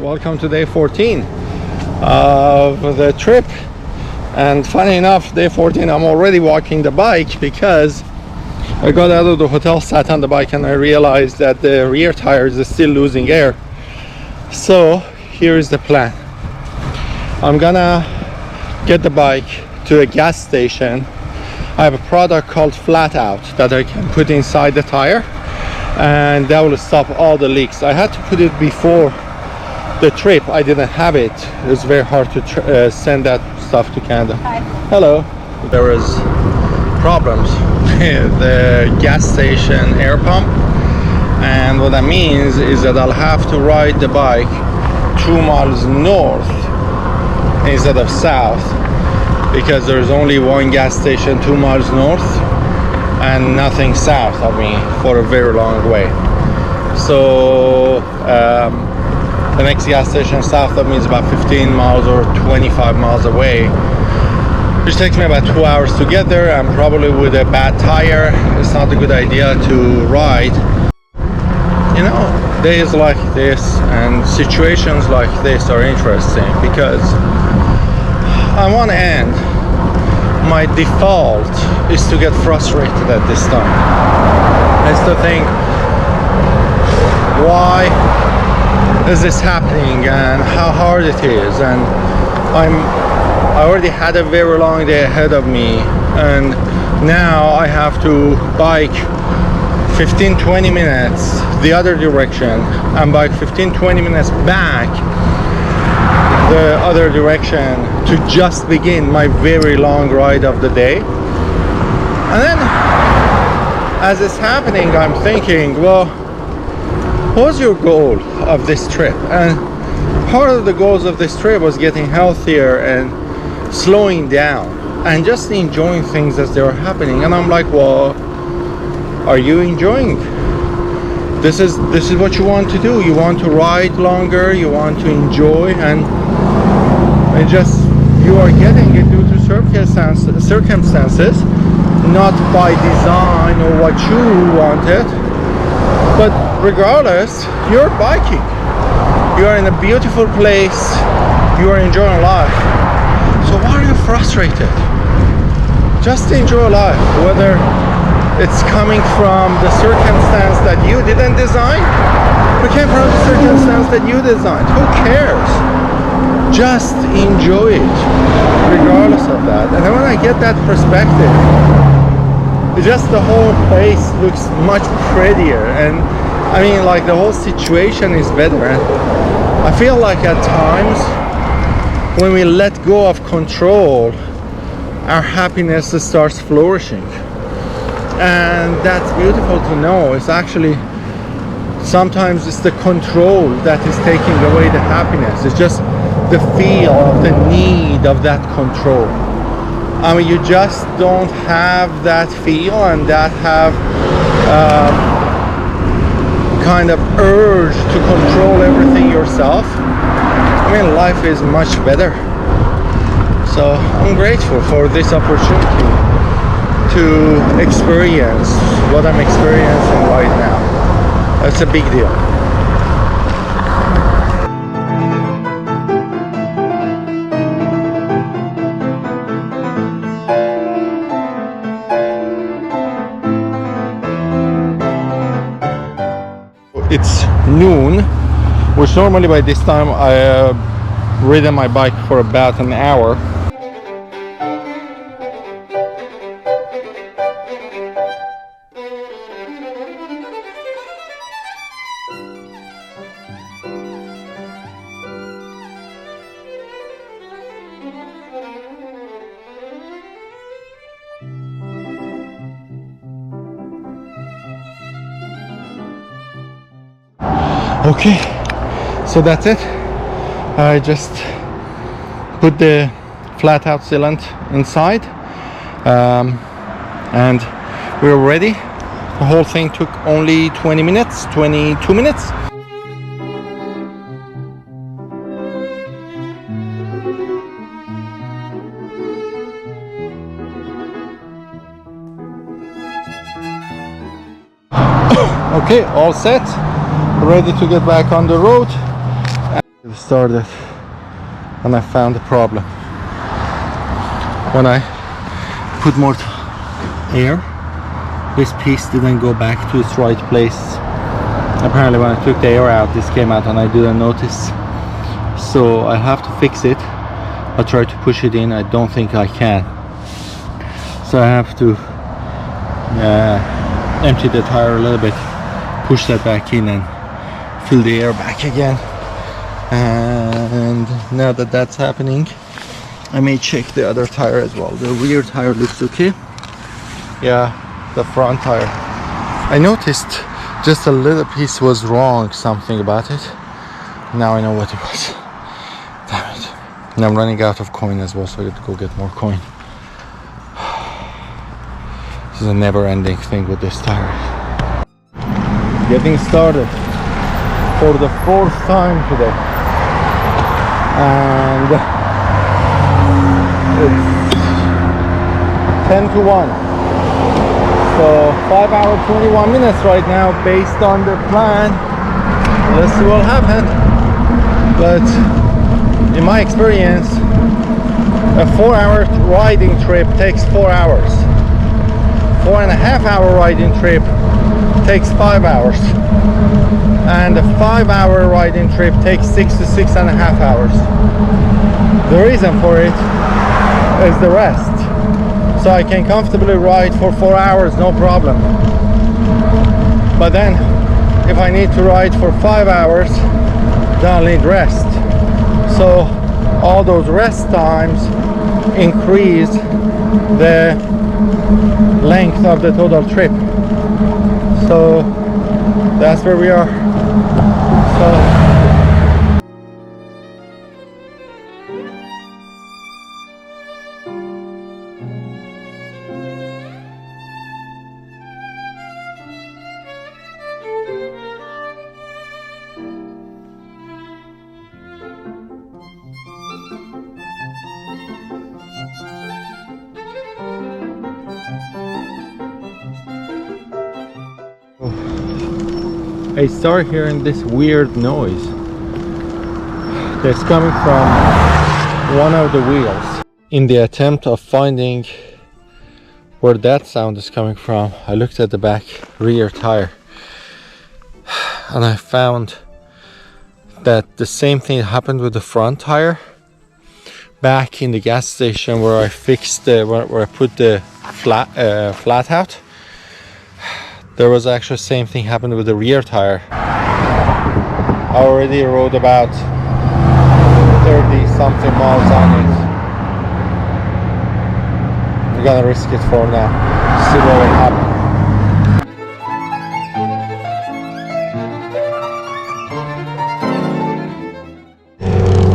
welcome to day 14 of the trip. And funny enough, day 14 I'm already walking the bike because I got out of the hotel, sat on the bike, and I realized that the rear tires is still losing air. So here is the plan. I'm gonna get the bike to a gas station. I have a product called Flat Out that I can put inside the tire, and that will stop all the leaks. I had to put it before the trip. I didn't have it. It was very hard to send that stuff to Canada. Hi. Hello. There was problems with the gas station air pump, and what that means is that I'll have to ride the bike 2 miles north instead of south, because there's only one gas station 2 miles north and nothing south of me for a very long way. So the next gas station south of me is about 15 miles or 25 miles away, which takes me about 2 hours to get there, and probably with a bad tire it's not a good idea to ride. You know, days like this and situations like this are interesting because on one end my default is to get frustrated at this time, is to think, why is this happening and how hard it is, and I already had a very long day ahead of me, and now I have to bike 15-20 minutes the other direction and bike 15-20 minutes back the other direction to just begin my very long ride of the day. And then as it's happening, I'm thinking, well, what's your goal of this trip? And part of the goals of this trip was getting healthier and slowing down and just enjoying things as they were happening. And I'm like, well, are you enjoying? This is what you want to do. You want to ride longer, you want to enjoy, and it just, you are getting it due to circumstances, not by design or what you wanted. But regardless, you're biking. You are in a beautiful place. You are enjoying life. So why are you frustrated? Just enjoy life, whether it's coming from the circumstance that you didn't design or came from the circumstance that you designed. Who cares? Just enjoy it regardless of that. And then when I get that perspective, it just, the whole place looks much prettier, and I mean, like, the whole situation is better. And I feel like at times when we let go of control, our happiness starts flourishing, and that's beautiful to know. It's actually, sometimes it's the control that is taking away the happiness. It's just the feel of the need of that control. I mean, you just don't have that feel and that have kind of urge to control everything yourself. I mean, life is much better. So I'm grateful for this opportunity to experience what I'm experiencing right now. That's a big deal. It's noon, which normally by this time I have ridden my bike for about an hour. Okay, so that's it. I just put the flat out sealant inside, and we're ready. The whole thing took only 22 minutes. Okay, all set, ready to get back on the road. started, and I found a problem. When I put more air, this piece didn't go back to its right place. Apparently when I took the air out, this came out and I didn't notice. So I have to fix it. I try to push it in. I don't think I can. So I have to empty the tire a little bit, push that back in and fill the air back again. And now that that's happening, I may check the other tire as well. The rear tire looks okay. Yeah, the front tire. I noticed just a little piece was wrong, something about it. Now I know what it was. Damn it. And I'm running out of coin as well, so I have to go get more coin. This is a never-ending thing with this tire. Getting started for the 4th time today. And it's 10 to 1. So 5 hours 21 minutes right now based on the plan. Let's see what happens. But in my experience, a 4-hour riding trip takes 4 hours. 4.5 hour riding trip takes 5 hours. And a 5-hour riding trip takes 6 to 6.5 hours. The reason for it is the rest. So I can comfortably ride for 4 hours, no problem. But then, if I need to ride for 5 hours, then I'll need rest. So all those rest times increase the length of the total trip. So that's where we are. So I start hearing this weird noise that's coming from one of the wheels. In the attempt of finding where that sound is coming from, I looked at the back rear tire and I found that the same thing happened with the front tire back in the gas station where I fixed where I put the flat out. There was actually the same thing happened with the rear tire. I already rode about 30 something miles on it. We're gonna risk it for now. See what will happen.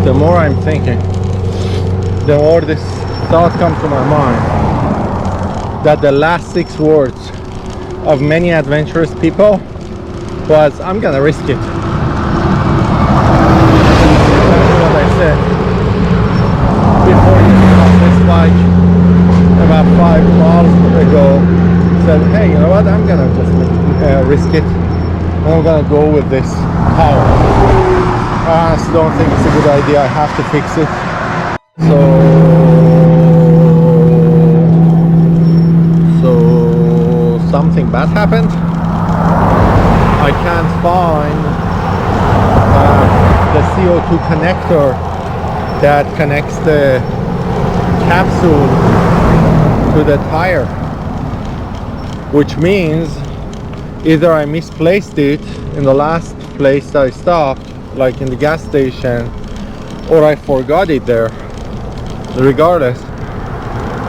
The more I'm thinking, the more this thought comes to my mind that the last 6 words of many adventurous people was, I'm gonna risk it. That's what I said before getting on this bike about 5 miles ago. Said, hey, you know what, I'm gonna just risk it. I'm gonna go with this power. I honestly don't think it's a good idea. I have to fix it. So something bad happened. I can't find the CO2 connector that connects the capsule to the tire, which means either I misplaced it in the last place I stopped, like in the gas station, or I forgot it there. Regardless,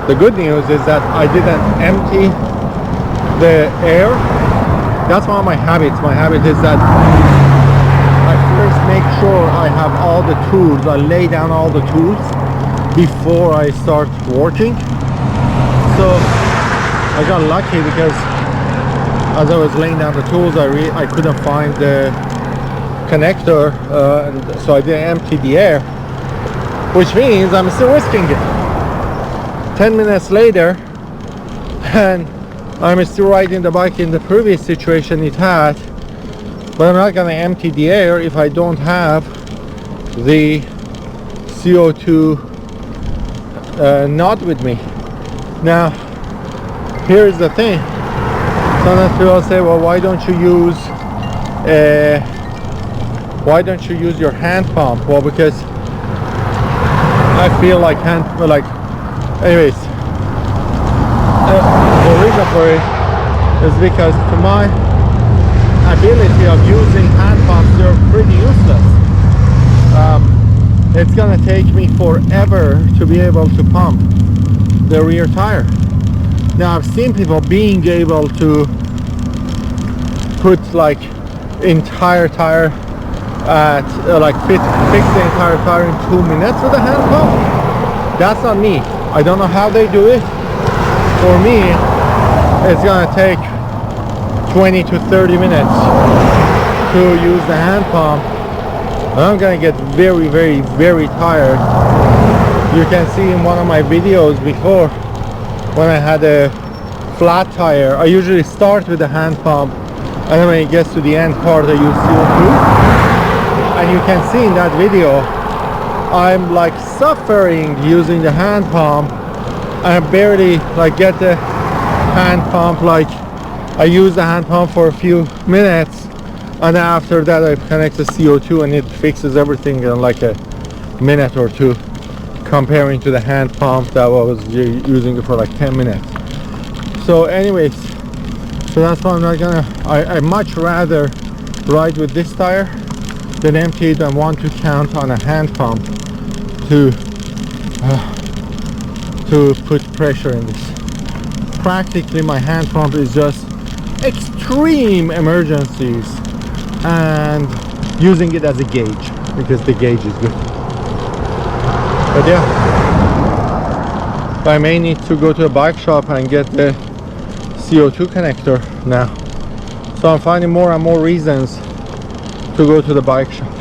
the good news is that I didn't empty the air. That's one of my habits. My habit is that I first make sure I have all the tools. I lay down all the tools before I start working. So I got lucky because as I was laying down the tools, I couldn't find the connector, so I didn't empty the air, which means I'm still risking it. 10 minutes later, and I'm still riding the bike in the previous situation it had, but I'm not gonna empty the air if I don't have the CO2 not with me. Now here's the thing, sometimes people say, well, why don't you use your hand pump? Well, because I feel like anyways, the reason for it is because to my ability of using hand pumps, they're pretty useless. It's gonna take me forever to be able to pump the rear tire. Now I've seen people being able to put like entire tire at fix the entire tire in 2 minutes with a hand pump. That's not me. I don't know how they do it. For me, it's gonna take 20 to 30 minutes to use the hand pump. I'm gonna get very, very, very tired. You can see in one of my videos before, when I had a flat tire, I usually start with the hand pump, and then when it gets to the end part, I use CO2. And you can see in that video, I'm like suffering using the hand pump. I barely get the hand pump, I use the hand pump for a few minutes, and after that I connect the CO2 and it fixes everything in like a minute or two, comparing to the hand pump that I was using it for like 10 minutes. So anyways, so that's why I'm not gonna, I much rather ride with this tire than empty it and want to count on a hand pump to put pressure in this. Practically my hand pump is just extreme emergencies and using it as a gauge because the gauge is good. But yeah, I may need to go to a bike shop and get the CO2 connector now. So I'm finding more and more reasons to go to the bike shop.